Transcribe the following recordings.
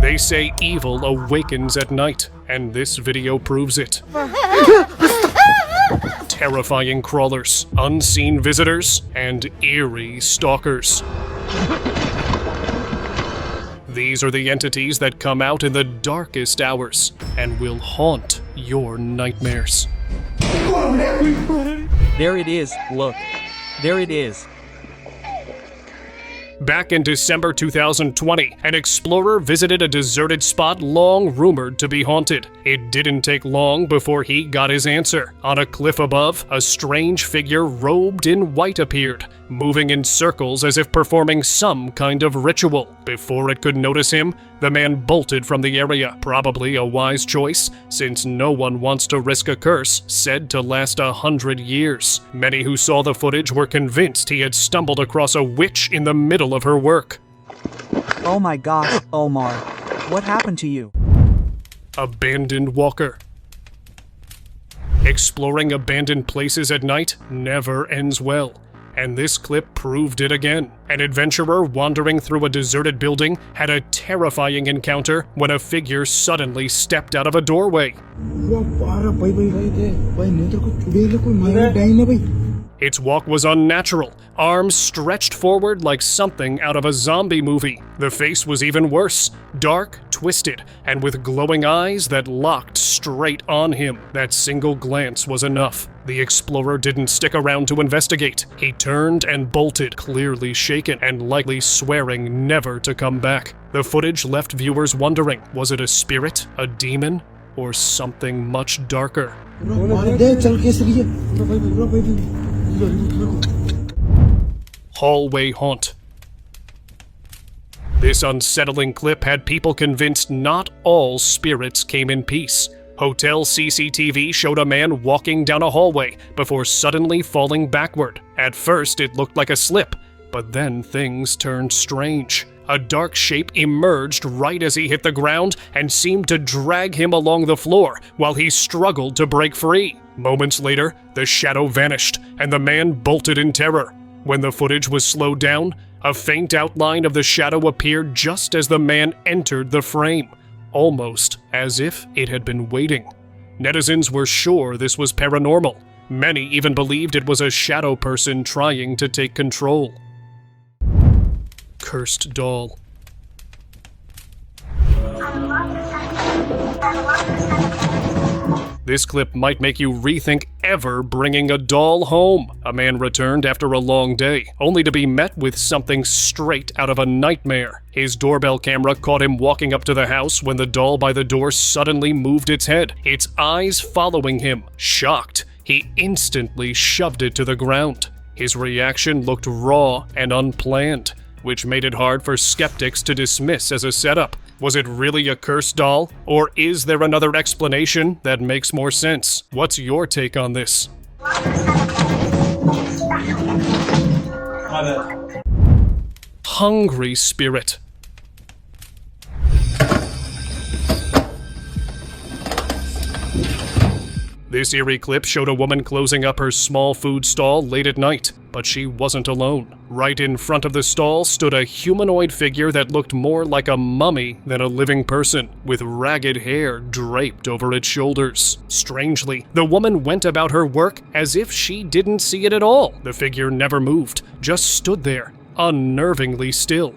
They say evil awakens at night, and this video proves it. Terrifying crawlers, unseen visitors, and eerie stalkers. These are the entities that come out in the darkest hours and will haunt your nightmares. There it is, look. There it is. Back in December 2020, an explorer visited a deserted spot long rumored to be haunted. It didn't take long before he got his answer. On a cliff above, a strange figure robed in white appeared, moving in circles as if performing some kind of ritual. Before it could notice him, the man bolted from the area, probably a wise choice, since no one wants to risk a curse said to last 100 years. Many who saw the footage were convinced he had stumbled across a witch in the middle of her work. Oh my gosh, Omar. What happened to you? Abandoned walker. Exploring abandoned places at night never ends well. And this clip proved it again. An adventurer wandering through a deserted building had a terrifying encounter when a figure suddenly stepped out of a doorway. Its walk was unnatural, arms stretched forward like something out of a zombie movie. The face was even worse, dark, twisted, and with glowing eyes that locked straight on him. That single glance was enough. The explorer didn't stick around to investigate. He turned and bolted, clearly shaken and likely swearing never to come back. The footage left viewers wondering, was it a spirit, a demon, or something much darker? Hallway haunt. This unsettling clip had people convinced not all spirits came in peace. Hotel CCTV showed a man walking down a hallway before suddenly falling backward. At first, it looked like a slip, but then things turned strange. A dark shape emerged right as he hit the ground and seemed to drag him along the floor while he struggled to break free. Moments later, the shadow vanished and the man bolted in terror. When the footage was slowed down, a faint outline of the shadow appeared just as the man entered the frame, almost as if it had been waiting. Netizens were sure this was paranormal. Many even believed it was a shadow person trying to take control. Cursed doll. This clip might make you rethink ever bringing a doll home. A man returned after a long day, only to be met with something straight out of a nightmare. His doorbell camera caught him walking up to the house when the doll by the door suddenly moved its head, its eyes following him. Shocked, he instantly shoved it to the ground. His reaction looked raw and unplanned, which made it hard for skeptics to dismiss as a setup. Was it really a cursed doll? Or is there another explanation that makes more sense? What's your take on this? Hungry spirit. This eerie clip showed a woman closing up her small food stall late at night, but she wasn't alone. Right in front of the stall stood a humanoid figure that looked more like a mummy than a living person, with ragged hair draped over its shoulders. Strangely, the woman went about her work as if she didn't see it at all. The figure never moved, just stood there, unnervingly still.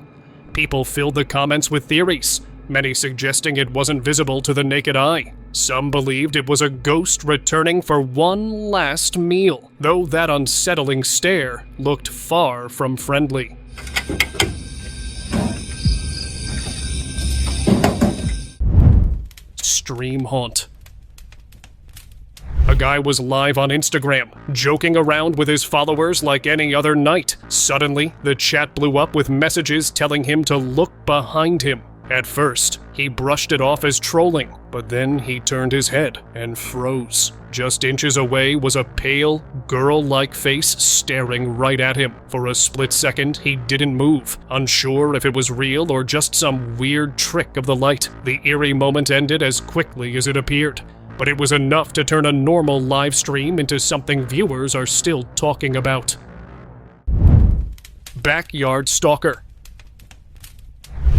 People filled the comments with theories, many suggesting it wasn't visible to the naked eye. Some believed it was a ghost returning for one last meal, though that unsettling stare looked far from friendly. Stream haunt. A guy was live on Instagram, joking around with his followers like any other night. Suddenly, the chat blew up with messages telling him to look behind him. At first, he brushed it off as trolling, but then he turned his head and froze. Just inches away was a pale, girl-like face staring right at him. For a split second, he didn't move, unsure if it was real or just some weird trick of the light. The eerie moment ended as quickly as it appeared, but it was enough to turn a normal live stream into something viewers are still talking about. Backyard stalker.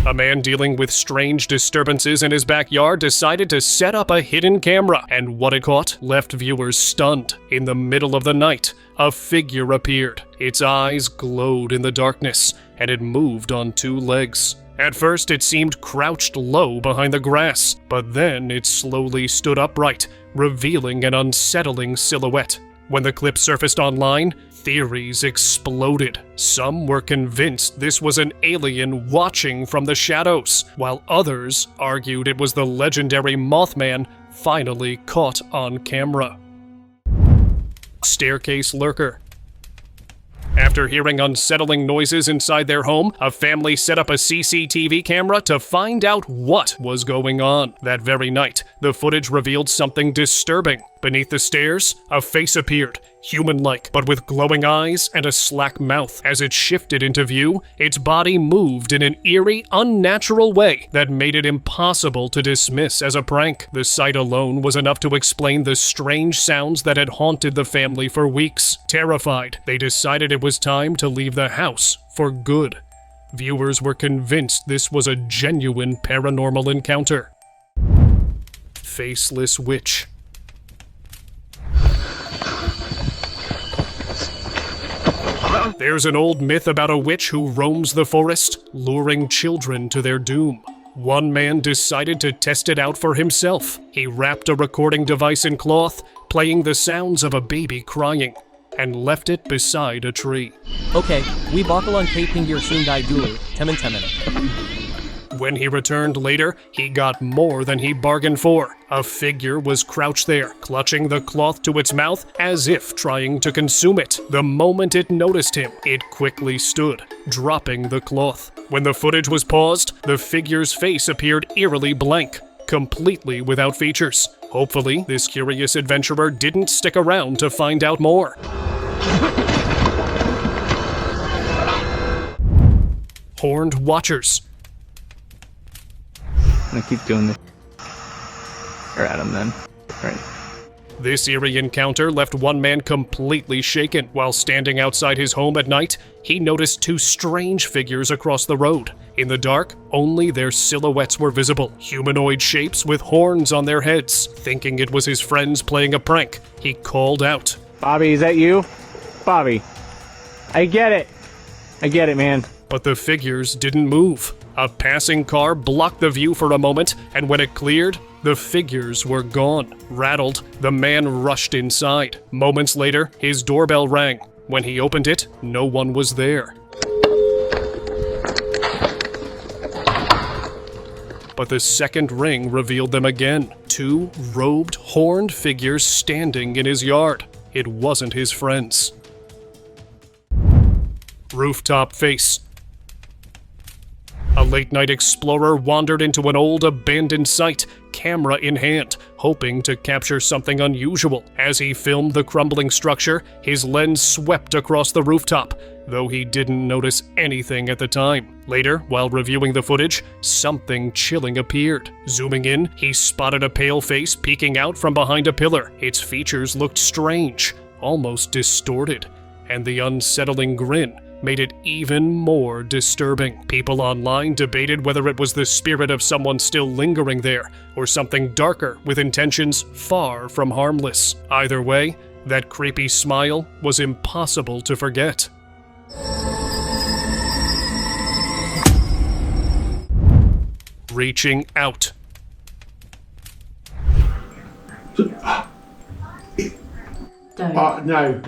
A man dealing with strange disturbances in his backyard decided to set up a hidden camera, and what it caught left viewers stunned. In the middle of the night, a figure appeared. Its eyes glowed in the darkness, and it moved on two legs. At first, it seemed crouched low behind the grass, but then it slowly stood upright, revealing an unsettling silhouette. When the clip surfaced online, theories exploded. Some were convinced this was an alien watching from the shadows, while others argued it was the legendary Mothman finally caught on camera. Staircase lurker. After hearing unsettling noises inside their home, a family set up a CCTV camera to find out what was going on. That very night, the footage revealed something disturbing. Beneath the stairs, a face appeared, human-like, but with glowing eyes and a slack mouth. As it shifted into view, its body moved in an eerie, unnatural way that made it impossible to dismiss as a prank. The sight alone was enough to explain the strange sounds that had haunted the family for weeks. Terrified, they decided it was time to leave the house for good. Viewers were convinced this was a genuine paranormal encounter. Faceless witch. There's an old myth about a witch who roams the forest, luring children to their doom. One man decided to test it out for himself. He wrapped a recording device in cloth, playing the sounds of a baby crying, and left it beside a tree. Okay, we bakalan kay pinggir sunday dulu, temen-temen. When he returned later, he got more than he bargained for. A figure was crouched there, clutching the cloth to its mouth as if trying to consume it. The moment it noticed him, it quickly stood, dropping the cloth. When the footage was paused, the figure's face appeared eerily blank, completely without features. Hopefully, this curious adventurer didn't stick around to find out more. Horned watchers. I'm gonna keep doing this. Or at him then. Right. This eerie encounter left one man completely shaken. While standing outside his home at night, he noticed two strange figures across the road. In the dark, only their silhouettes were visible, humanoid shapes with horns on their heads. Thinking it was his friends playing a prank, he called out. Bobby, is that you? Bobby. I get it, man. But the figures didn't move. A passing car blocked the view for a moment, and when it cleared, the figures were gone. Rattled, the man rushed inside. Moments later, his doorbell rang. When he opened it, no one was there. But the second ring revealed them again. Two robed, horned figures standing in his yard. It wasn't his friends. Rooftop face. A late-night explorer wandered into an old abandoned site, camera in hand, hoping to capture something unusual. As he filmed the crumbling structure, his lens swept across the rooftop, though he didn't notice anything at the time. Later, while reviewing the footage, something chilling appeared. Zooming in, he spotted a pale face peeking out from behind a pillar. Its features looked strange, almost distorted, and the unsettling grin made it even more disturbing. People online debated whether it was the spirit of someone still lingering there, or something darker with intentions far from harmless. Either way, that creepy smile was impossible to forget. Reaching out. No.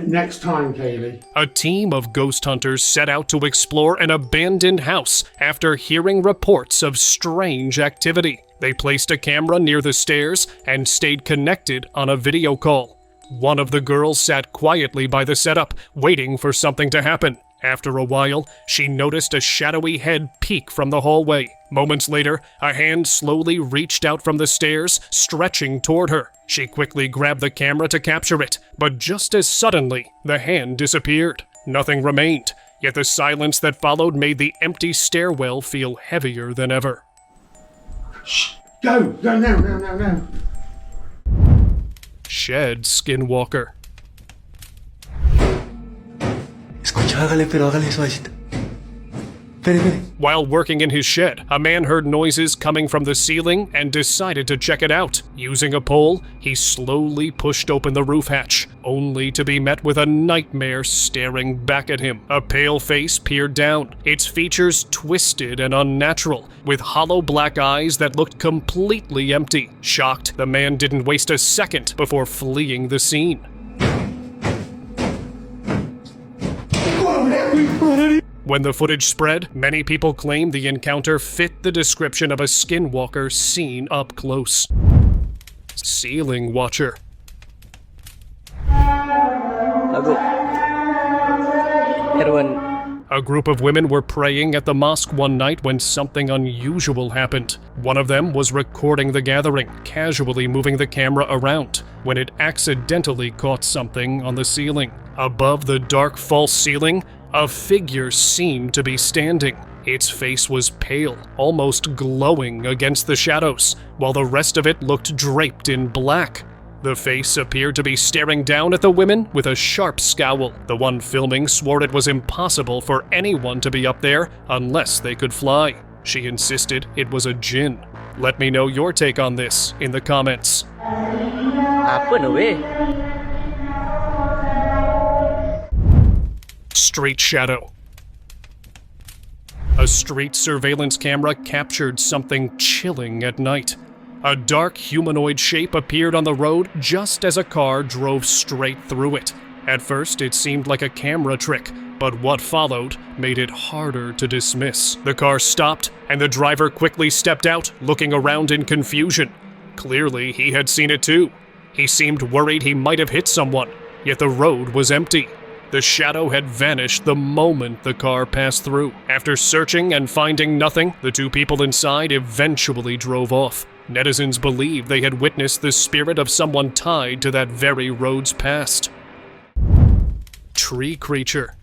Next time, Kaylee. A team of ghost hunters set out to explore an abandoned house after hearing reports of strange activity. They placed a camera near the stairs and stayed connected on a video call. One of the girls sat quietly by the setup, waiting for something to happen. After a while, she noticed a shadowy head peek from the hallway. Moments later, a hand slowly reached out from the stairs, stretching toward her. She quickly grabbed the camera to capture it, but just as suddenly, the hand disappeared. Nothing remained, yet the silence that followed made the empty stairwell feel heavier than ever. Shh! Go now. Shed Skinwalker. Escucha, hágale suavecito. While working in his shed, a man heard noises coming from the ceiling and decided to check it out. Using a pole, he slowly pushed open the roof hatch, only to be met with a nightmare staring back at him. A pale face peered down, its features twisted and unnatural, with hollow black eyes that looked completely empty. Shocked, the man didn't waste a second before fleeing the scene. When the footage spread, many people claimed the encounter fit the description of a skinwalker seen up close. Ceiling watcher. A group of women were praying at the mosque one night when something unusual happened. One of them was recording the gathering, casually moving the camera around, when it accidentally caught something on the ceiling. Above the dark false ceiling, a figure seemed to be standing. Its face was pale, almost glowing against the shadows, while the rest of it looked draped in black. The face appeared to be staring down at the women with a sharp scowl. The one filming swore it was impossible for anyone to be up there unless they could fly. She insisted it was a jinn. Let me know your take on this in the comments. Street shadow. A street surveillance camera captured something chilling at night. A dark humanoid shape appeared on the road just as a car drove straight through it. At first, it seemed like a camera trick, but what followed made it harder to dismiss. The car stopped, and the driver quickly stepped out, looking around in confusion. Clearly, he had seen it too. He seemed worried he might have hit someone, yet the road was empty. The shadow had vanished the moment the car passed through. After searching and finding nothing, the two people inside eventually drove off. Netizens believed they had witnessed the spirit of someone tied to that very road's past. Tree creature.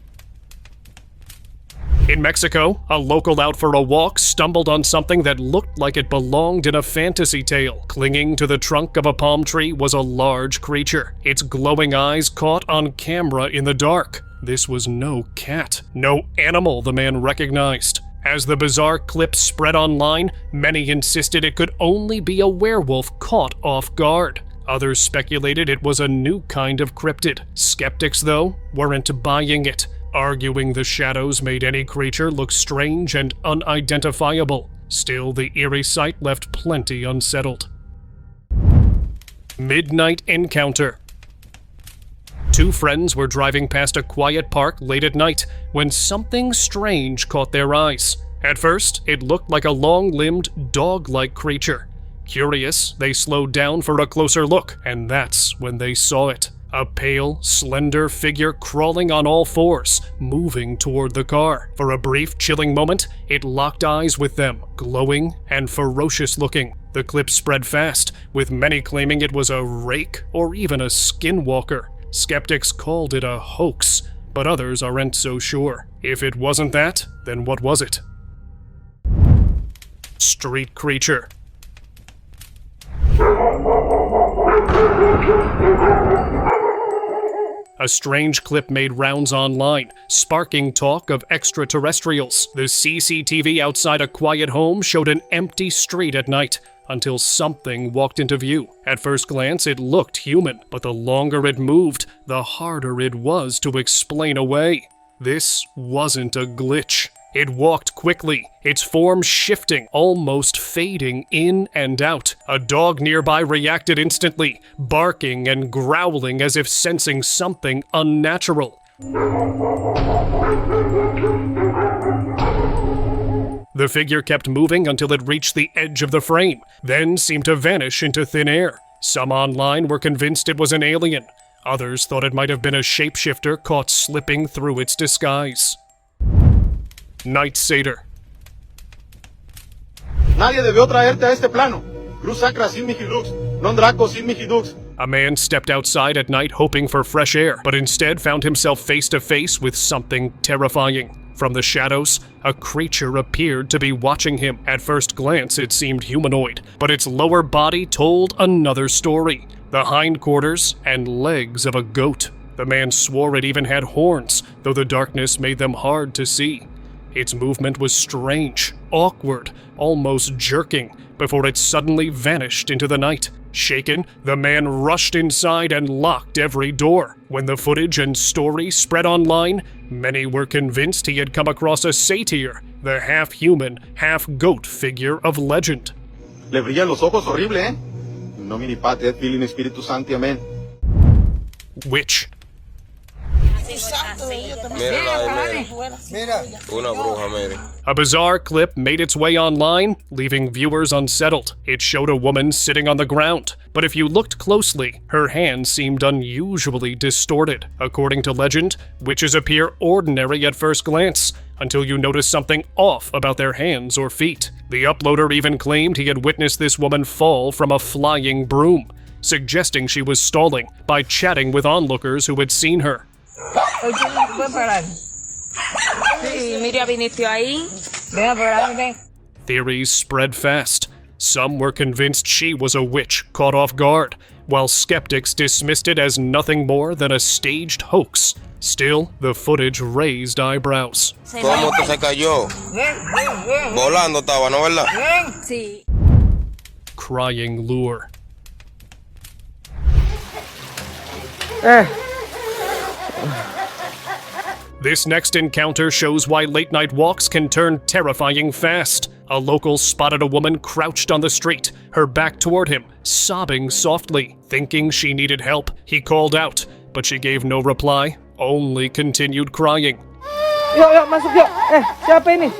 In Mexico, a local out for a walk stumbled on something that looked like it belonged in a fantasy tale. Clinging to the trunk of a palm tree was a large creature, its glowing eyes caught on camera in the dark. This was no cat, no animal the man recognized. As the bizarre clip spread online, many insisted it could only be a werewolf caught off guard. Others speculated it was a new kind of cryptid. Skeptics, though, weren't buying it, arguing the shadows made any creature look strange and unidentifiable. Still, the eerie sight left plenty unsettled. Midnight encounter. Two friends were driving past a quiet park late at night when something strange caught their eyes. At first, it looked like a long-limbed, dog-like creature. Curious, they slowed down for a closer look, and that's when they saw it. A pale, slender figure crawling on all fours, moving toward the car. For a brief, chilling moment, it locked eyes with them, glowing and ferocious looking. The clip spread fast, with many claiming it was a rake or even a skinwalker. Skeptics called it a hoax, but others aren't so sure. If it wasn't that, then what was it? Street creature. A strange clip made rounds online, sparking talk of extraterrestrials. The CCTV outside a quiet home showed an empty street at night, until something walked into view. At first glance, it looked human, but the longer it moved, the harder it was to explain away. This wasn't a glitch. It walked quickly, its form shifting, almost fading in and out. A dog nearby reacted instantly, barking and growling as if sensing something unnatural. The figure kept moving until it reached the edge of the frame, then seemed to vanish into thin air. Some online were convinced it was an alien. Others thought it might have been a shapeshifter caught slipping through its disguise. Night Satyr. Nadie debió traerte a este plano. Cruz sacra sin mihilux, non draco sin mihidux. A man stepped outside at night hoping for fresh air, but instead found himself face to face with something terrifying. From the shadows, a creature appeared to be watching him. At first glance, it seemed humanoid, but its lower body told another story. The hindquarters and legs of a goat. The man swore it even had horns, though the darkness made them hard to see. Its movement was strange, awkward, almost jerking, before it suddenly vanished into the night. Shaken, the man rushed inside and locked every door. When the footage and story spread online, many were convinced he had come across a satyr, the half-human, half-goat figure of legend. Le brillan los ojos horrible, eh? Nomini Patri et Filii et Spiritus Sancti, amen. Which? A bizarre clip made its way online, leaving viewers unsettled. It showed a woman sitting on the ground, but if you looked closely, her hands seemed unusually distorted. According to legend, witches appear ordinary at first glance, until you notice something off about their hands or feet. The uploader even claimed he had witnessed this woman fall from a flying broom, suggesting she was stalling by chatting with onlookers who had seen her. Theories spread fast. Some were convinced she was a witch caught off guard, while skeptics dismissed it as nothing more than a staged hoax. Still, the footage raised eyebrows. ¿Cómo te se cayó? Volando estaba, ¿no verdad? Sí. Crying lure. This next encounter shows why late-night walks can turn terrifying fast. A local spotted a woman crouched on the street, her back toward him, sobbing softly. Thinking she needed help, he called out, but she gave no reply, only continued crying. Masuk yuk. Siapa ini?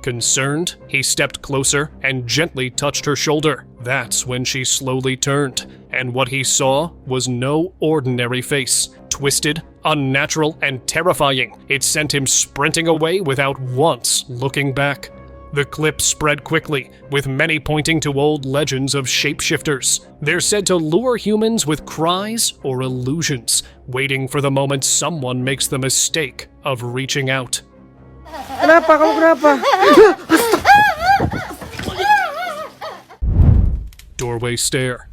Concerned, he stepped closer and gently touched her shoulder. That's when she slowly turned, and what he saw was no ordinary face. Twisted, unnatural, and terrifying, it sent him sprinting away without once looking back. The clip spread quickly, with many pointing to old legends of shapeshifters. They're said to lure humans with cries or illusions, waiting for the moment someone makes the mistake of reaching out. Kenapa? Kamu kenapa? Doorway stare.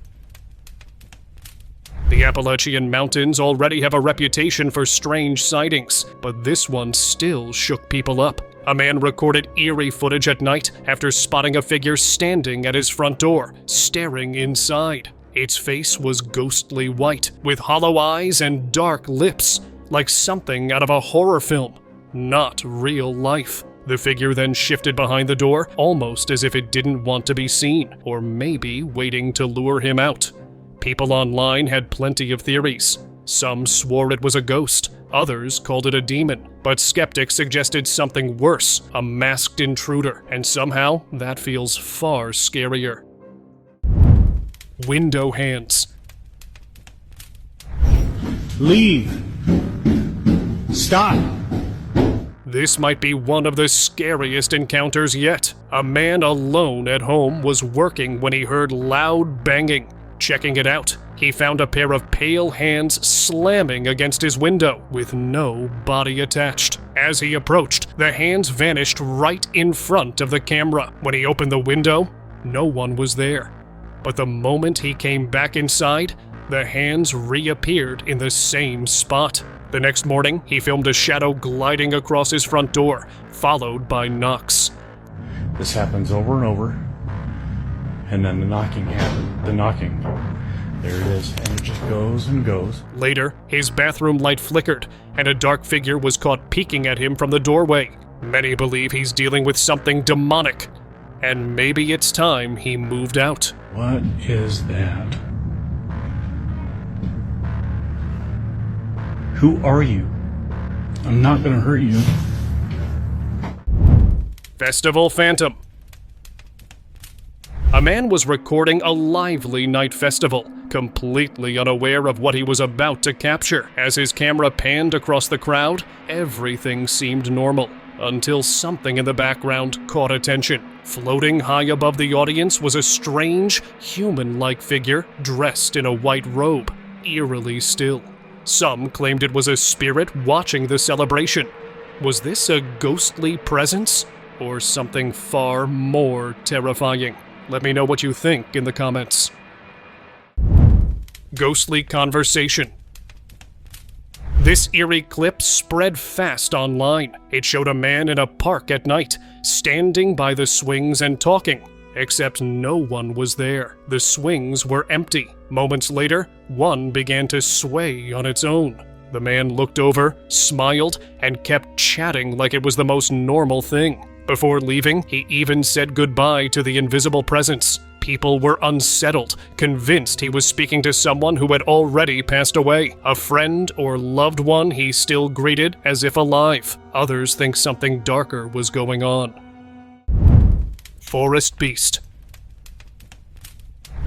The Appalachian Mountains already have a reputation for strange sightings, but this one still shook people up. A man recorded eerie footage at night after spotting a figure standing at his front door, staring inside. Its face was ghostly white, with hollow eyes and dark lips, like something out of a horror film, not real life. The figure then shifted behind the door, almost as if it didn't want to be seen, or maybe waiting to lure him out. People online had plenty of theories. Some swore it was a ghost, others called it a demon, but skeptics suggested something worse, a masked intruder, and somehow that feels far scarier. Window hands. Leave. Stop. This might be one of the scariest encounters yet. A man alone at home was working when he heard loud banging. Checking it out, he found a pair of pale hands slamming against his window with no body attached. As he approached, the hands vanished right in front of the camera. When he opened the window, no one was there. But the moment he came back inside, the hands reappeared in the same spot. The next morning, he filmed a shadow gliding across his front door, followed by knocks. This happens over and over, and then the knocking happens. The knocking. There it is, and it just goes and goes. Later, his bathroom light flickered, and a dark figure was caught peeking at him from the doorway. Many believe he's dealing with something demonic, and maybe it's time he moved out. What is that? Who are you? I'm not gonna hurt you. Festival Phantom. A man was recording a lively night festival, completely unaware of what he was about to capture. As his camera panned across the crowd, everything seemed normal, until something in the background caught attention. Floating high above the audience was a strange, human-like figure dressed in a white robe, eerily still. Some claimed it was a spirit watching the celebration. Was this a ghostly presence, or something far more terrifying? Let me know what you think in the comments. Ghostly conversation. This eerie clip spread fast online. It showed a man in a park at night, standing by the swings and talking. Except no one was there. The swings were empty. Moments later, one began to sway on its own. The man looked over, smiled, and kept chatting like it was the most normal thing. Before leaving, he even said goodbye to the invisible presence. People were unsettled, convinced he was speaking to someone who had already passed away, a friend or loved one he still greeted as if alive. Others think something darker was going on. Forest Beast.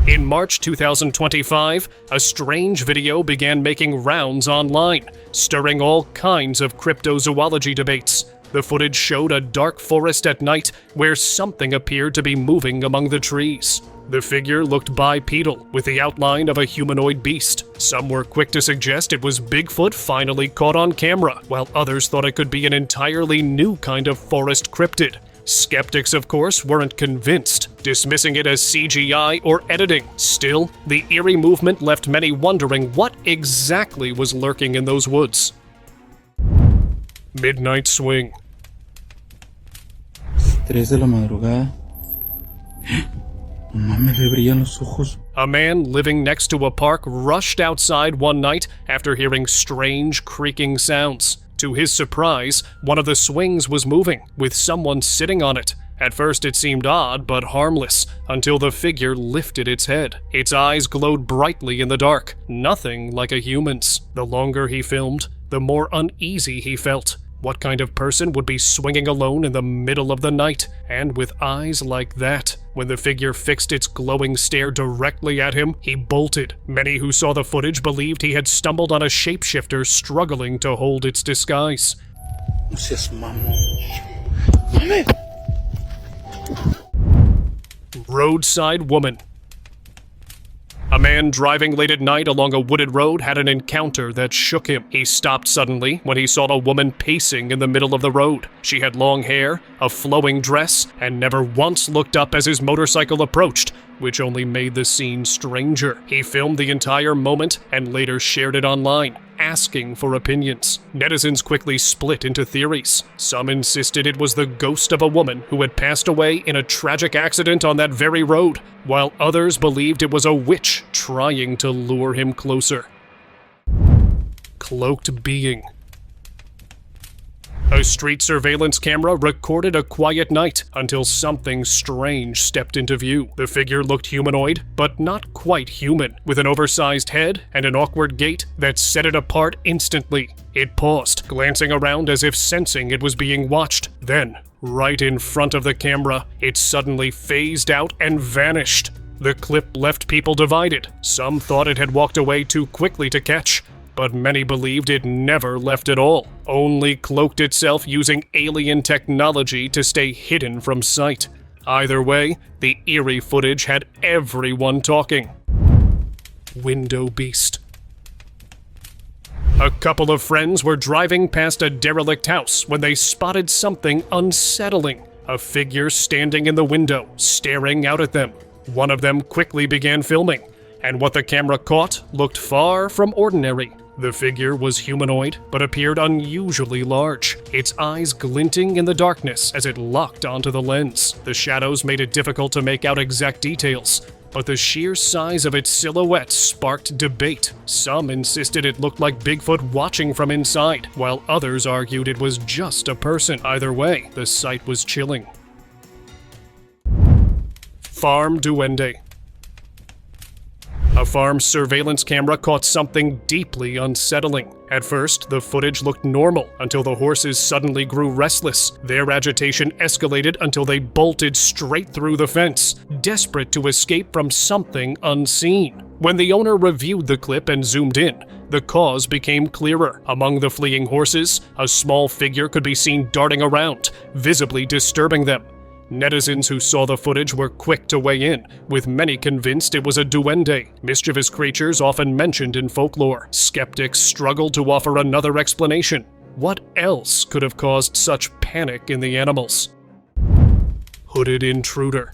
In March 2025, a strange video began making rounds online, stirring all kinds of cryptozoology debates. The footage showed a dark forest at night where something appeared to be moving among the trees. The figure looked bipedal, with the outline of a humanoid beast. Some were quick to suggest it was Bigfoot finally caught on camera, while others thought it could be an entirely new kind of forest cryptid. Skeptics, of course, weren't convinced, dismissing it as CGI or editing. Still, the eerie movement left many wondering what exactly was lurking in those woods. Midnight Swing. 3 de la madrugada. No mames, le brillan los ojos. A man living next to a park rushed outside one night after hearing strange creaking sounds. To his surprise, one of the swings was moving, with someone sitting on it. At first it seemed odd but harmless, until the figure lifted its head. Its eyes glowed brightly in the dark, nothing like a human's. The longer he filmed, the more uneasy he felt. What kind of person would be swinging alone in the middle of the night, and with eyes like that? When the figure fixed its glowing stare directly at him, he bolted. Many who saw the footage believed he had stumbled on a shapeshifter struggling to hold its disguise. No seas mamón. Roadside Woman. A man driving late at night along a wooded road had an encounter that shook him. He stopped suddenly when he saw a woman pacing in the middle of the road. She had long hair, a flowing dress, and never once looked up as his motorcycle approached, which only made the scene stranger. He filmed the entire moment and later shared it online, asking for opinions. Netizens quickly split into theories. Some insisted it was the ghost of a woman who had passed away in a tragic accident on that very road, while others believed it was a witch trying to lure him closer. Cloaked Being. A street surveillance camera recorded a quiet night until something strange stepped into view. The figure looked humanoid, but not quite human, with an oversized head and an awkward gait that set it apart instantly. It paused, glancing around as if sensing it was being watched. Then, right in front of the camera, it suddenly phased out and vanished. The clip left people divided. Some thought it had walked away too quickly to catch, but many believed it never left at all, only cloaked itself using alien technology to stay hidden from sight. Either way, the eerie footage had everyone talking. Window Beast. A couple of friends were driving past a derelict house when they spotted something unsettling. A figure standing in the window, staring out at them. One of them quickly began filming, and what the camera caught looked far from ordinary. The figure was humanoid, but appeared unusually large, its eyes glinting in the darkness as it locked onto the lens. The shadows made it difficult to make out exact details, but the sheer size of its silhouette sparked debate. Some insisted it looked like Bigfoot watching from inside, while others argued it was just a person. Either way, the sight was chilling. Farm Duende. A farm surveillance camera caught something deeply unsettling. At first, the footage looked normal until the horses suddenly grew restless. Their agitation escalated until they bolted straight through the fence, desperate to escape from something unseen. When the owner reviewed the clip and zoomed in, the cause became clearer. Among the fleeing horses, a small figure could be seen darting around, visibly disturbing them. Netizens who saw the footage were quick to weigh in, with many convinced it was a duende, mischievous creatures often mentioned in folklore. Skeptics struggled to offer another explanation. What else could have caused such panic in the animals? Hooded intruder.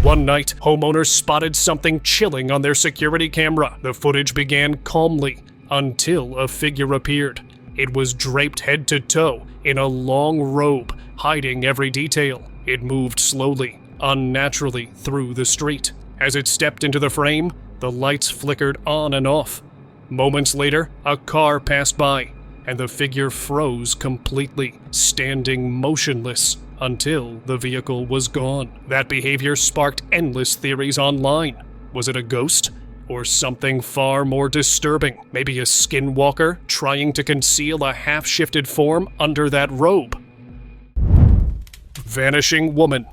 One night, homeowners spotted something chilling on their security camera. The footage began calmly until a figure appeared. It was draped head to toe in a long robe, hiding every detail. It moved slowly, unnaturally through the street. As it stepped into the frame, the lights flickered on and off. Moments later, a car passed by, and the figure froze completely, standing motionless until the vehicle was gone. That behavior sparked endless theories online. Was it a ghost? Or something far more disturbing? Maybe a skinwalker trying to conceal a half-shifted form under that robe? Vanishing woman.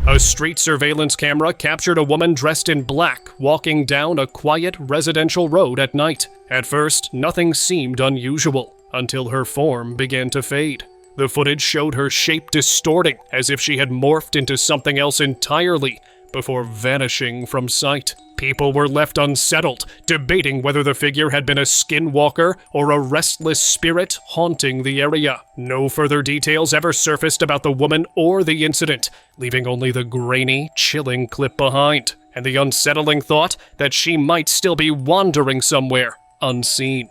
A street surveillance camera captured a woman dressed in black walking down a quiet residential road at night. At first, nothing seemed unusual until her form began to fade. The footage showed her shape distorting as if she had morphed into something else entirely before vanishing from sight. People were left unsettled, debating whether the figure had been a skinwalker or a restless spirit haunting the area. No further details ever surfaced about the woman or the incident, leaving only the grainy, chilling clip behind, and the unsettling thought that she might still be wandering somewhere, unseen.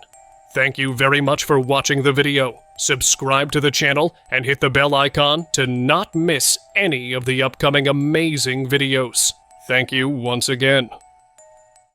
Thank you very much for watching the video. Subscribe to the channel and hit the bell icon to not miss any of the upcoming amazing videos. Thank you once again.